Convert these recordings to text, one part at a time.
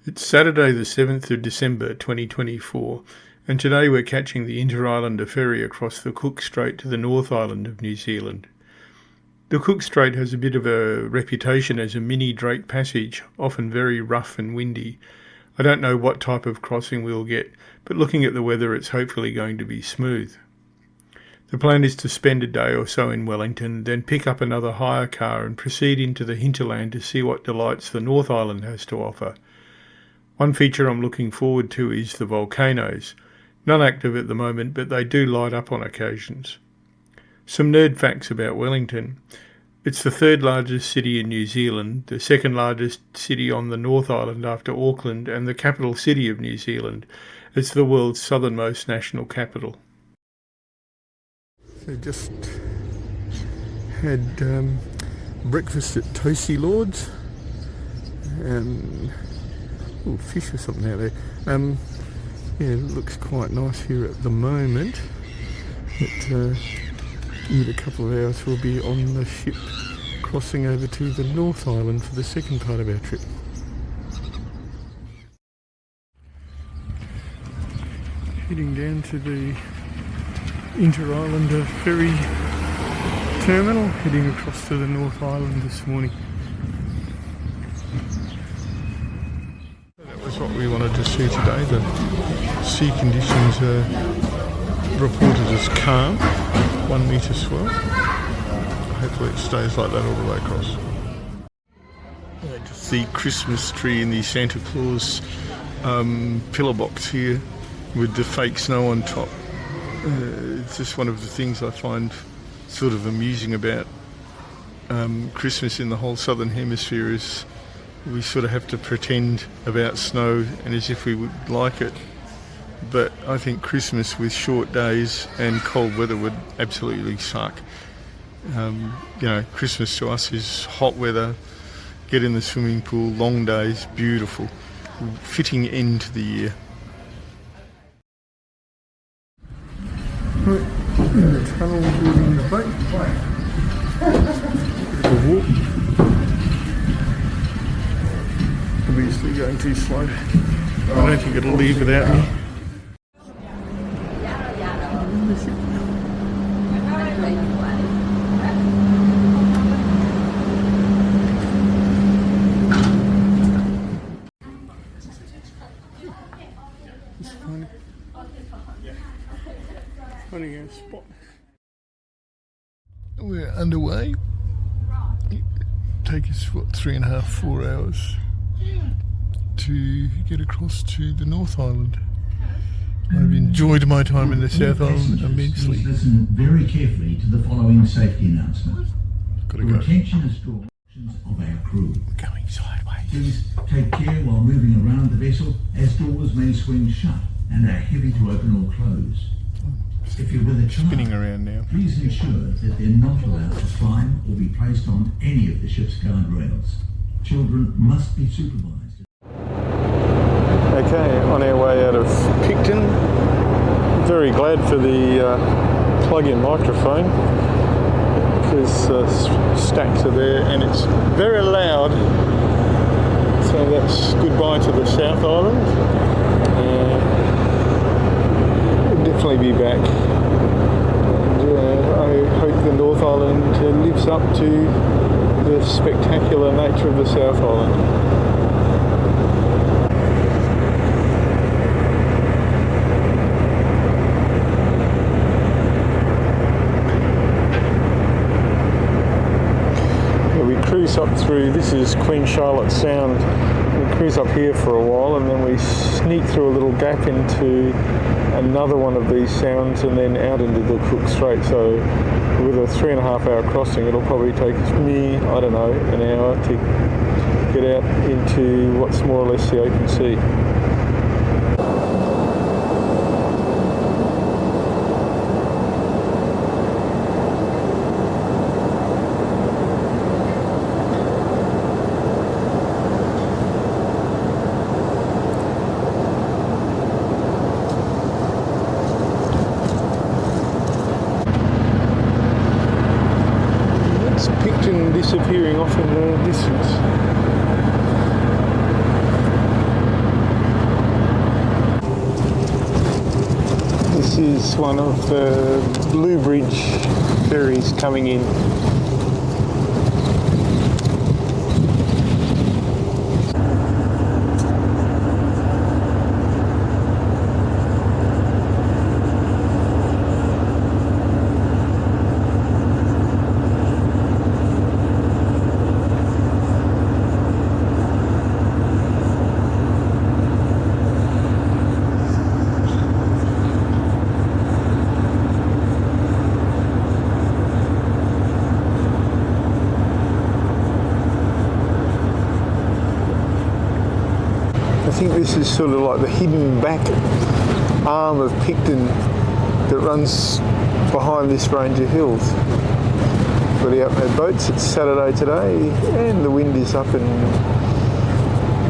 It's Saturday the 7th of December 2024 and today we're catching the Interislander ferry across the Cook Strait to the North Island of New Zealand. The Cook Strait has a bit of a reputation as a mini Drake Passage, often very rough and windy. I don't know what type of crossing we'll get, but looking at the weather it's hopefully going to be smooth. The plan is to spend a day or so in Wellington, then pick up another hire car and proceed into the hinterland to see what delights the North Island has to offer. One feature I'm looking forward to is the volcanoes. None active at the moment, but they do light up on occasions. Some nerd facts about Wellington. It's the third largest city in New Zealand, the second largest city on the North Island after Auckland, and the capital city of New Zealand. It's the world's southernmost national capital. So just had breakfast at Toasty Lord's. Fish or something out there. Yeah, it looks quite nice here at the moment. But in a couple of hours we'll be on the ship crossing over to the North Island for the second part of our trip. Heading down to the Interislander ferry terminal, heading across to the North Island this morning. That's what we wanted to see today. The sea conditions are reported as calm, 1 metre swell. Hopefully it stays like that all the way across. Just the Christmas tree in the Santa Claus pillar box here with the fake snow on top. It's just one of the things I find sort of amusing about Christmas in the whole southern hemisphere is we sort of have to pretend about snow and as if we would like it. But I think Christmas with short days and cold weather would absolutely suck. Christmas to us is hot weather, get in the swimming pool, long days, beautiful, fitting end to the year. Right, in the tunnel building the boat. Bit of a walk. Obviously going too slow. I don't think it'll leave without me. Finding our spot. We're underway. Take us 3.5, 4 hours to get across to the North Island. I've enjoyed my time in the South Island immensely. Please listen very carefully to the following safety announcement. Your attention is drawn to the actions of our crew. Going sideways. Please take care while moving around the vessel, as doors may swing shut and are heavy to open or close. If you're with a child, spinning around now, please ensure that they're not allowed to climb or be placed on any of the ship's guardrails. Children must be supervised. Okay, on our way out of Picton. Very glad for the plug-in microphone because stacks are there and it's very loud. So that's goodbye to the South Island. We'll definitely be back. And I hope the North Island lives up to the spectacular nature of the South Island. Cruise up through, this is Queen Charlotte Sound. We cruise up here for a while and then we sneak through a little gap into another one of these sounds and then out into the Cook Strait. So with a 3.5 hour crossing it'll probably take me, I don't know, an hour to get out into what's more or less the open sea. Picton disappearing off in the distance. This is one of the Blue Bridge ferries coming in. I think this is sort of like the hidden back arm of Picton that runs behind this range of hills. Got out no boats. It's Saturday today and the wind is up and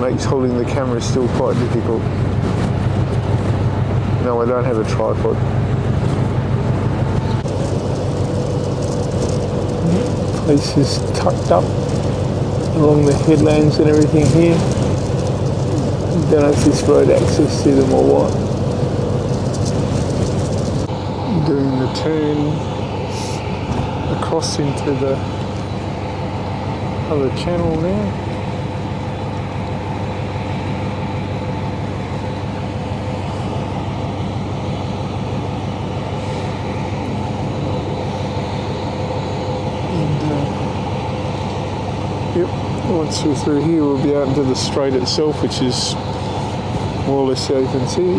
makes holding the camera still quite difficult. No, I don't have a tripod. Place is tucked up along the headlands and everything here. Don't know if this road access to them or what. Doing the turn across into the other channel now. And yep, once we're through here we'll be out into the strait itself, which is more or less open sea.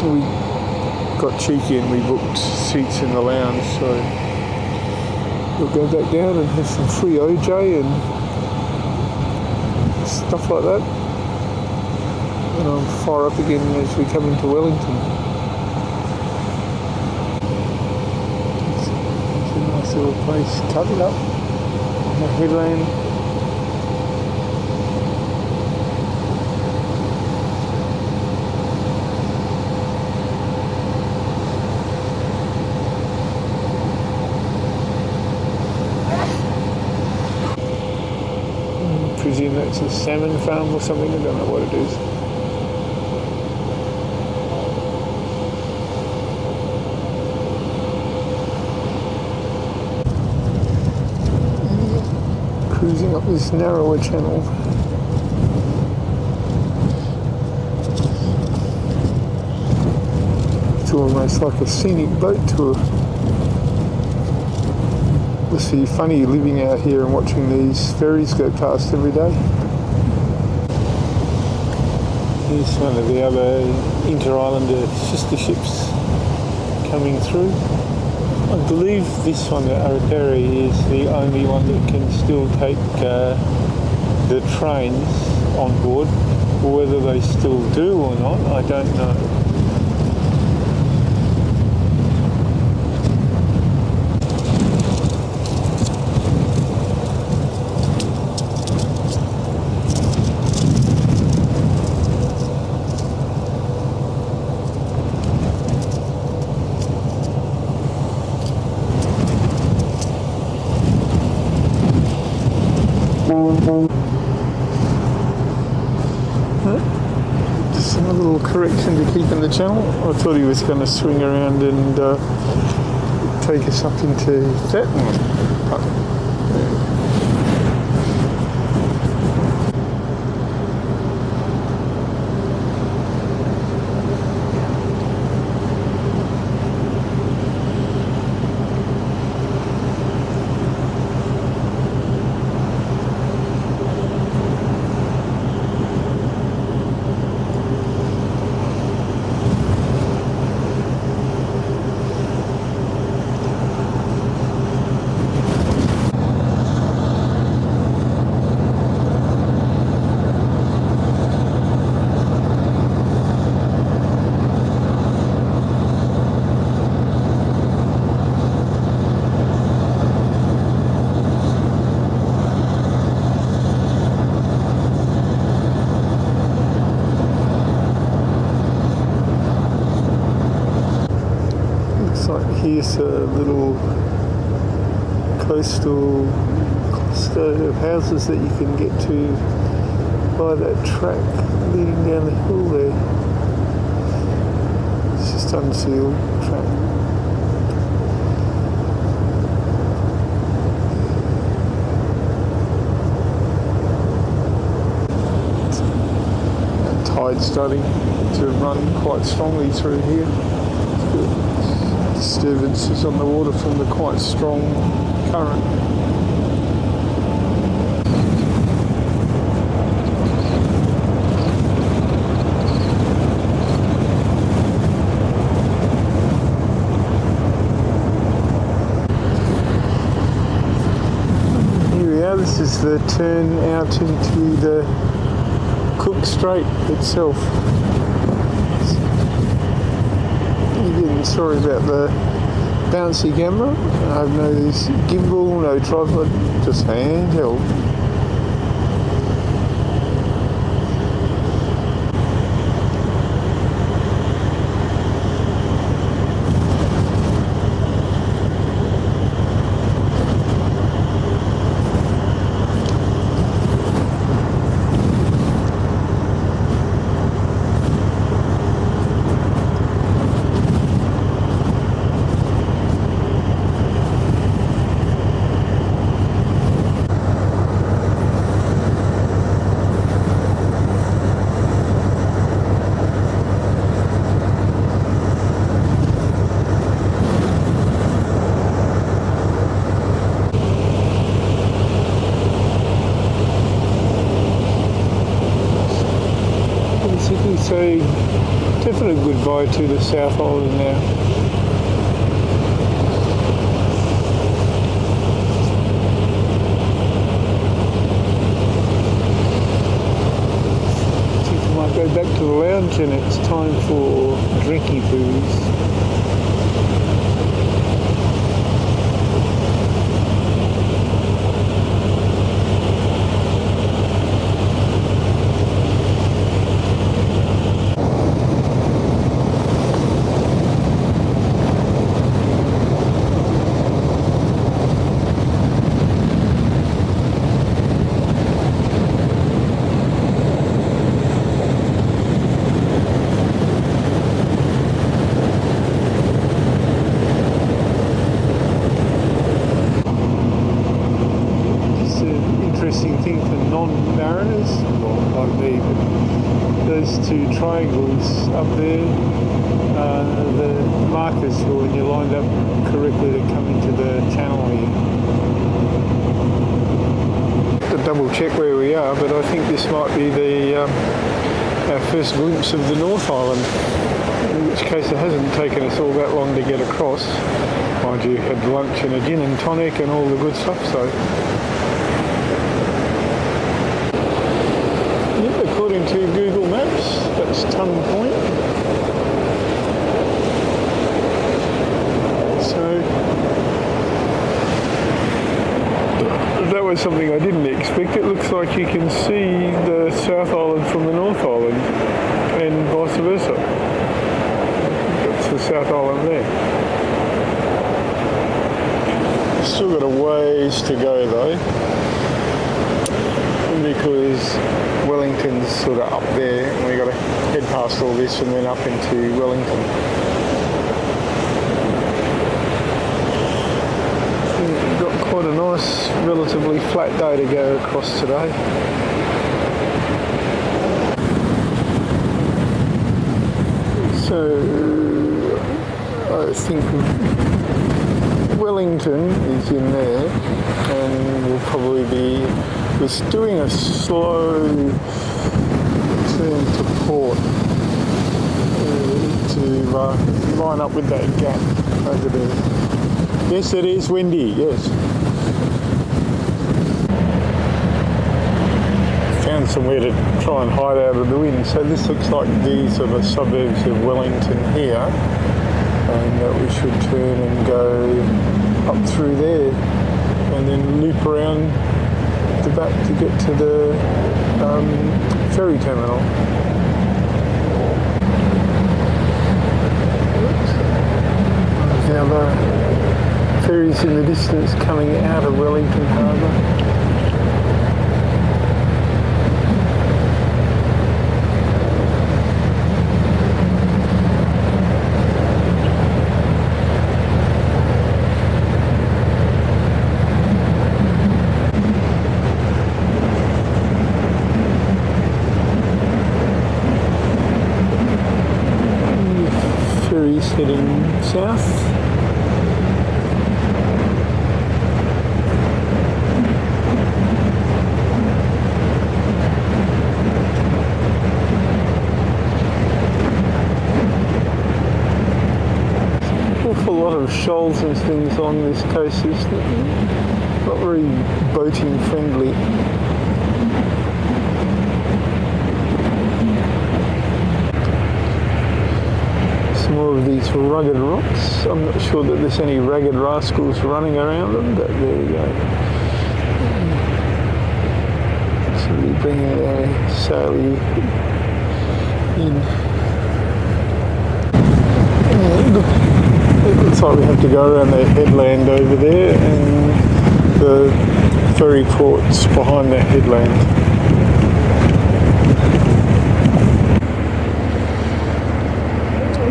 We got cheeky and we booked seats in the lounge, so we'll go back down and have some free OJ and stuff like that. And I'll fire up again as we come into Wellington. It's a nice little place, tucked up on the headland. I presume that's a salmon farm or something, I don't know what it is. Cruising up this narrower channel. It's almost like a scenic boat tour. Must be funny living out here and watching these ferries go past every day. Here's one of the other Interislander sister ships coming through. I believe this one at Ferry is the only one that can still take the trains on board. Whether they still do or not, I don't know. Just a little correction to keep in the channel. I thought he was going to swing around and take us up into that one. Here's a little coastal cluster of houses that you can get to by that track leading down the hill there. It's just just unsealed track. Tide's starting to run quite strongly through here. Disturbances on the water from the quite strong current. Here we are, this is the turn out into the Cook Strait itself. Again, sorry about the bouncy camera. I have no gimbal, no tripod, just handheld. So definite goodbye to the South Island now. I think I might go back to the lounge and it's time for drinky booze. Thing for non-mariners, well, like me, but those two triangles up there, the markers for when you're lined up correctly to come into the channel here. To double check where we are, but I think this might be our first glimpse of the North Island, in which case it hasn't taken us all that long to get across. Mind you, had lunch and a gin and tonic and all the good stuff, so according to Google Maps, that's Tongue Point. So that was something I didn't expect. It looks like you can see the South Island from the North Island and vice versa. That's the South Island there. Still got a ways to go though, because Wellington's sort of up there and we've got to head past all this and then up into Wellington. We've got quite a nice, relatively flat day to go across today. So I think Wellington is in there and we'll probably be doing a slow turn to port to line up with that gap over there. Yes, it is windy, yes. Found somewhere to try and hide out of the wind. So this looks like these are the suburbs of Wellington here, and that we should turn and go up through there and then loop around the back to get to the ferry terminal. Now the ferry's in the distance coming out of Wellington Harbour. heading south. Awful lot of shoals and things on this coast. It's not very boating friendly. Some more of these rugged rocks. I'm not sure that there's any ragged rascals running around them, but there we go. Somebody bringing their sail in. It looks like we have to go around the headland over there, and the ferry port's behind that headland.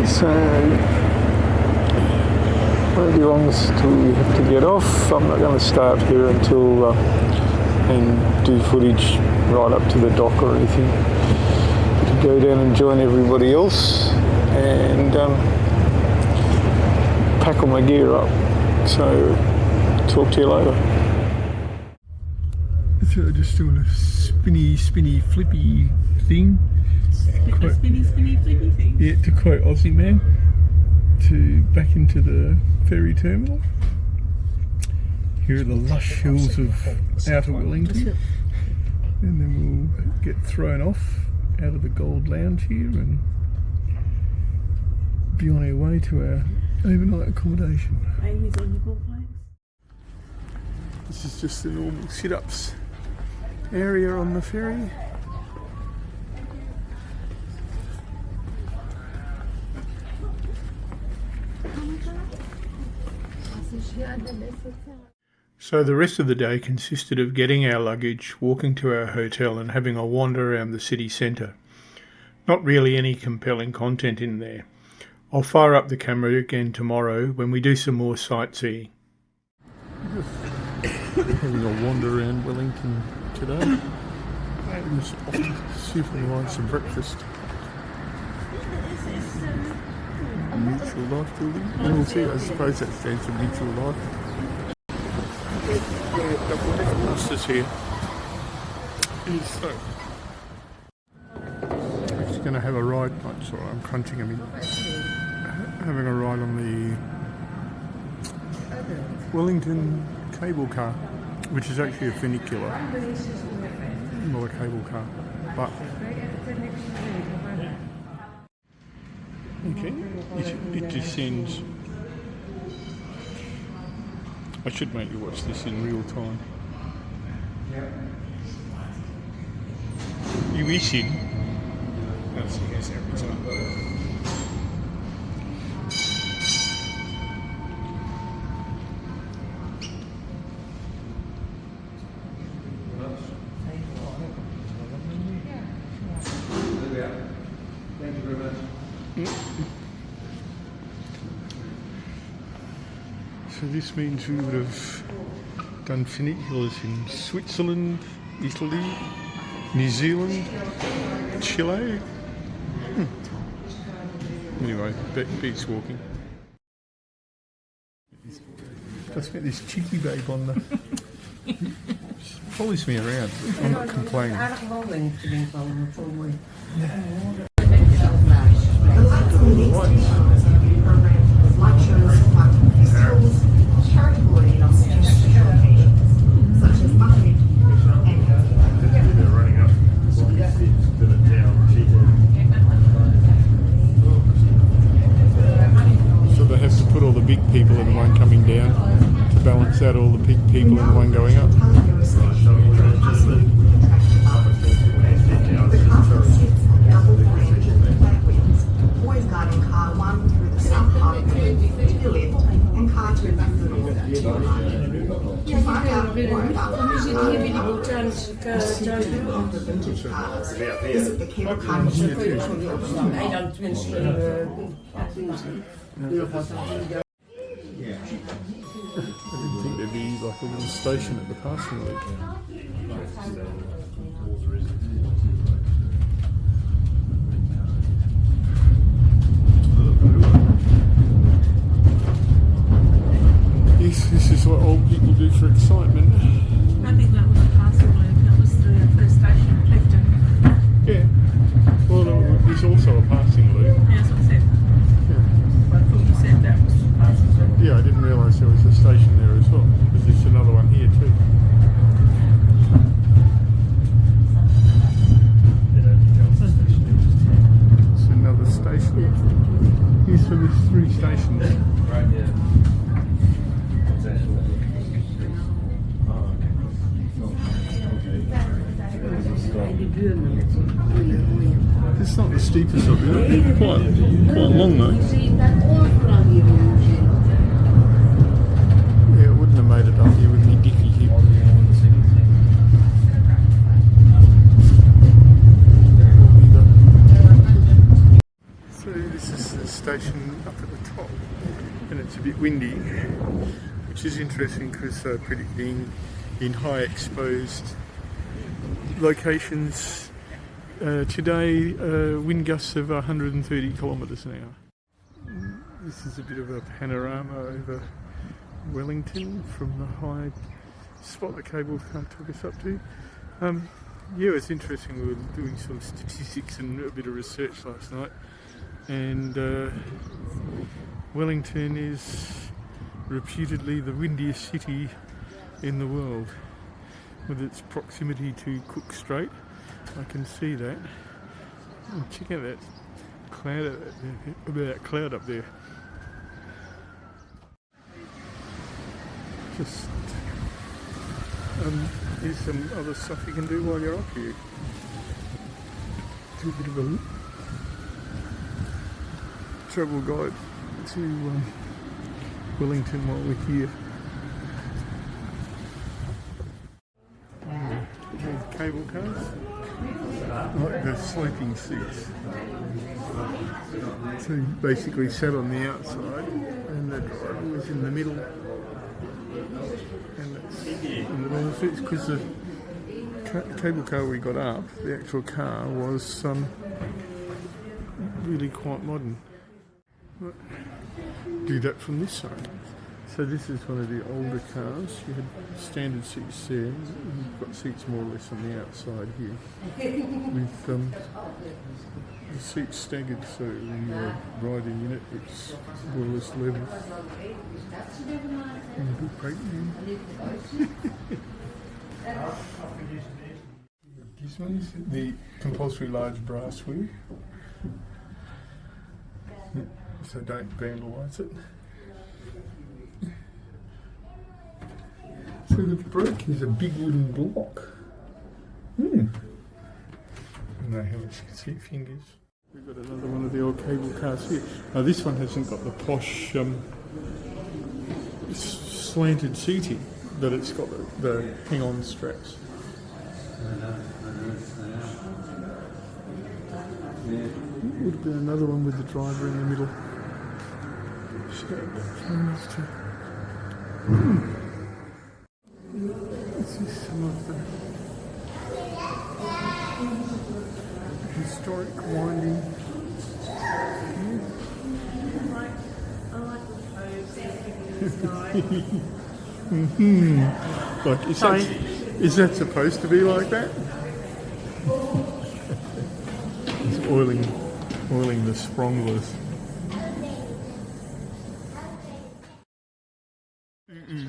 So, won't be long till we have to get off. I'm not going to start here until and do footage right up to the dock or anything. To go down and join everybody else and pack all my gear up. So, talk to you later. So just doing a spinny, flippy thing. Spinny, flippy thing. Yeah, to quote Aussie Man, to back into the ferry terminal. Here are the lush hills of outer Wellington. And then we'll get thrown off out of the Gold Lounge here and be on our way to our overnight accommodation. This is just the normal sit-ups area on the ferry. So the rest of the day consisted of getting our luggage, walking to our hotel and having a wander around the city centre. Not really any compelling content in there. I'll fire up the camera again tomorrow when we do some more sightseeing. Having a wander around Wellington today. I'm just off to see if we can find some breakfast. Mutual Life building. And we'll see, I suppose that stands for Mutual Life. Monsters here. So, I'm just going to have a ride. Oh, sorry, I'm crunching them in. Having a ride on the Wellington cable car, which is actually a funicular, not a cable car. But okay, it descends. I should make you watch this in real time. You itching? That's the case every time. Thank you very much. So this means we would have done funiculars in Switzerland, Italy, New Zealand, Chile. Anyway, beats walking. Just met this cheeky babe on the... follows me around. I'm not complaining. So they have to put all the big people in the one coming down to balance out all the big people in the one going up. Boys guarding car 1 through the south part of the left and car 2 back through the north. To find out more about the visit the cable car I didn't think there'd be like a little station at the passing loop. station there as well, because there's another one here too. It's another station. Here's for there's 3 stations. Right, yeah. It's not the steepest of it. Quite long though. Yeah, it wouldn't have made it up here with me dicky here. So this is the station up at the top, and it's a bit windy, which is interesting because they're predicting in high exposed locations today wind gusts of 130 kilometres an hour. This is a bit of a panorama over Wellington from the high spot the cable car took us up to. Yeah, it's interesting. We were doing some statistics and a bit of research last night, and Wellington is reputedly the windiest city in the world. With its proximity to Cook Strait, I can see that. Oh, check out that cloud up there. Just here's some other stuff you can do while you're up here. Do a bit of a travel guide to Wellington while we're here. Cable cars, like the sloping seats. So you basically sat on the outside and the driver was in the middle, and that's in the middle seats, because the cable car we got up, the actual car was really quite modern. Do that from this side. So this is one of the older cars. You had standard seats there. You've got seats more or less on the outside here, with the seats staggered, so when you're riding in it, it's more or less level. And a big brake This one's the compulsory large brass wheel, so don't vandalise it. So the brake is a big wooden block. I don't know how much you can see fingers. We've got another one of the old cable cars here. Now this one hasn't got the posh slanted seating, but it's got the hang-on straps. Would have been another one with the driver in the middle. This is some of the historic winding. Like, is that supposed to be like that? It's oiling the spronglers.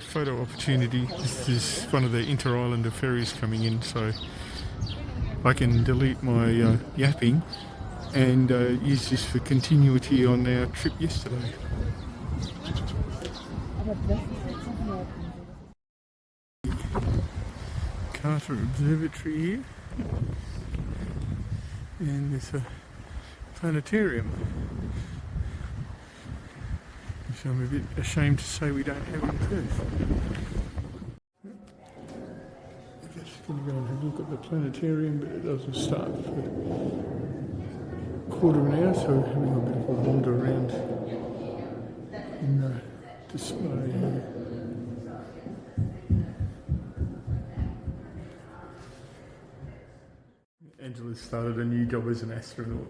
Photo opportunity. This is one of the Interislander ferries coming in, so I can delete my yapping and use this for continuity on our trip yesterday. Carter Observatory here, and there's a planetarium, which I'm a bit ashamed to say we don't have in Perth. I'm just going to go and have a look at the planetarium, but it doesn't start for a quarter of an hour, so we're having a bit of a wander around in the display here. Angela started a new job as an astronaut.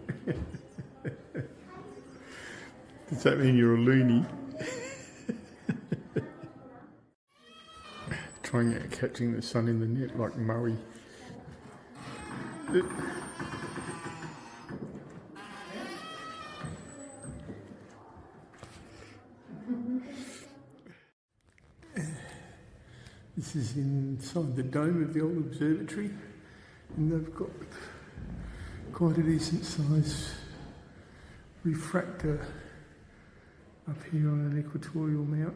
Does that mean you're a loony? Trying out catching the sun in the net like Murray. This is inside the dome of the old observatory, and they've got quite a decent size refractor up here on an equatorial mount.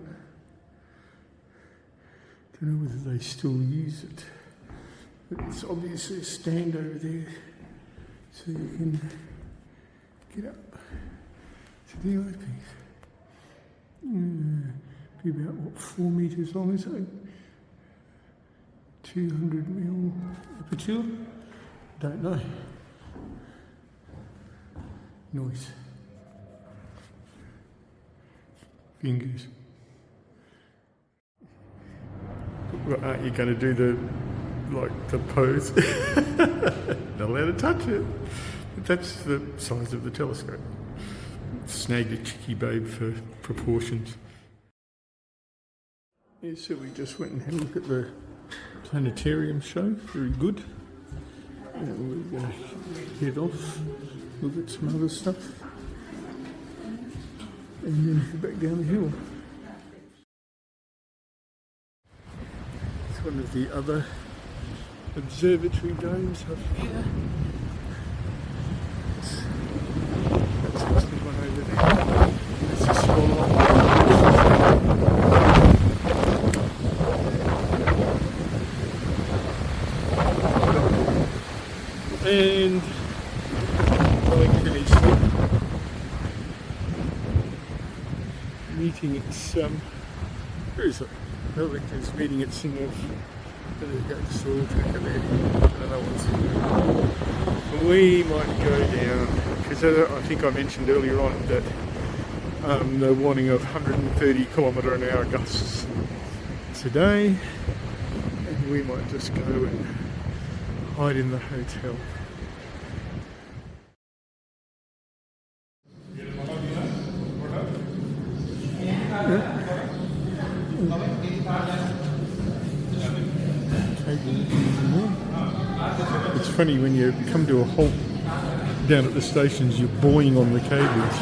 Don't know whether they still use it, but it's obviously a stand over there so you can get up to the eyepiece. Be about, what, 4 metres long, is it? 200mm aperture? Don't know. Noise. Fingers. Well, aren't you going to do the pose? Not allowed to touch it. But that's the size of the telescope. Snagged a cheeky babe for proportions. Yeah, so we just went and had a look at the planetarium show. Very good. And we're going to head off, look at some other stuff, and then head back down the hill. It's one of the other observatory domes up here. That's actually one over there. There's a small one. And Wellington is meeting its where is it? Wellington's meeting its thing of there we go, soil tracker there. I don't know what's we might go down because I think I mentioned earlier on that they're warning of 130km/h gusts today, and we might just go and hide in the hotel. It's funny when you come to a halt down at the stations, you're buoying on the cables.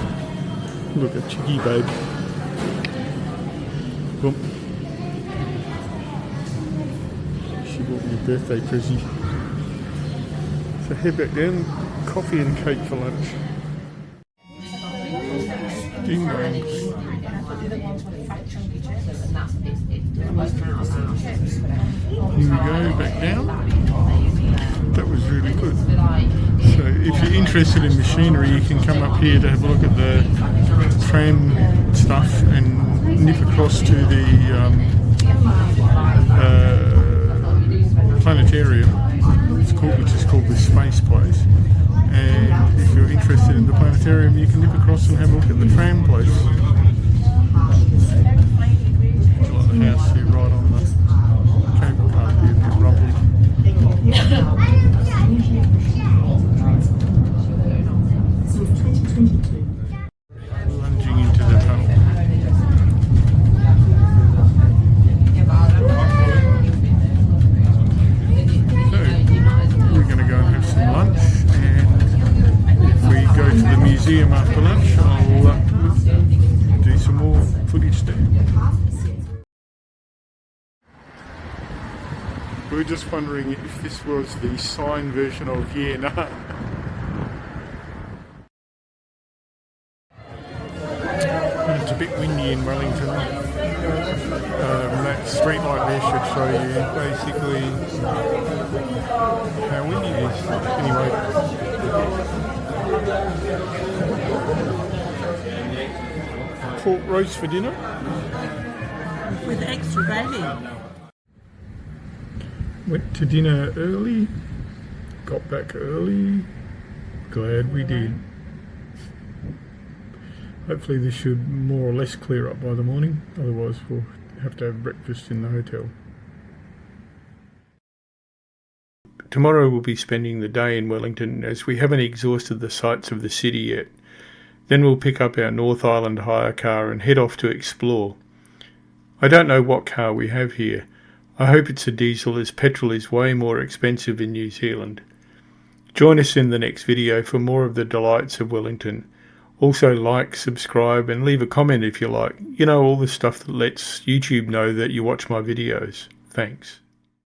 Look, a cheeky babe. Boom. She bought me a birthday present. So head back down, coffee and cake for lunch. Ding dong. Here we go, back down. That was really good. So if you're interested in machinery, you can come up here to have a look at the tram stuff and nip across to the planetarium, which is called the Space Place. And if you're interested in the planetarium, you can nip across and have a look at the tram place. Like the house here, right on the cable car, be a bit rumbly. Lunging into the tunnel. So, we're going to go and have some lunch, and if we go to the museum after lunch, I'll do some more footage there. We were just wondering if this was the sign version of Yeah Nah. It's a bit windy in Wellington. That street light there should show you basically how windy it is. Anyway. Pork roast for dinner. With extra gravy. Went to dinner early, got back early, glad we did. Hopefully this should more or less clear up by the morning, otherwise we'll have to have breakfast in the hotel. Tomorrow we'll be spending the day in Wellington as we haven't exhausted the sights of the city yet. Then we'll pick up our North Island hire car and head off to explore. I don't know what car we have here. I hope it's a diesel, as petrol is way more expensive in New Zealand. Join us in the next video for more of the delights of Wellington. Also like, subscribe and leave a comment if you like. You know, all the stuff that lets YouTube know that you watch my videos. Thanks.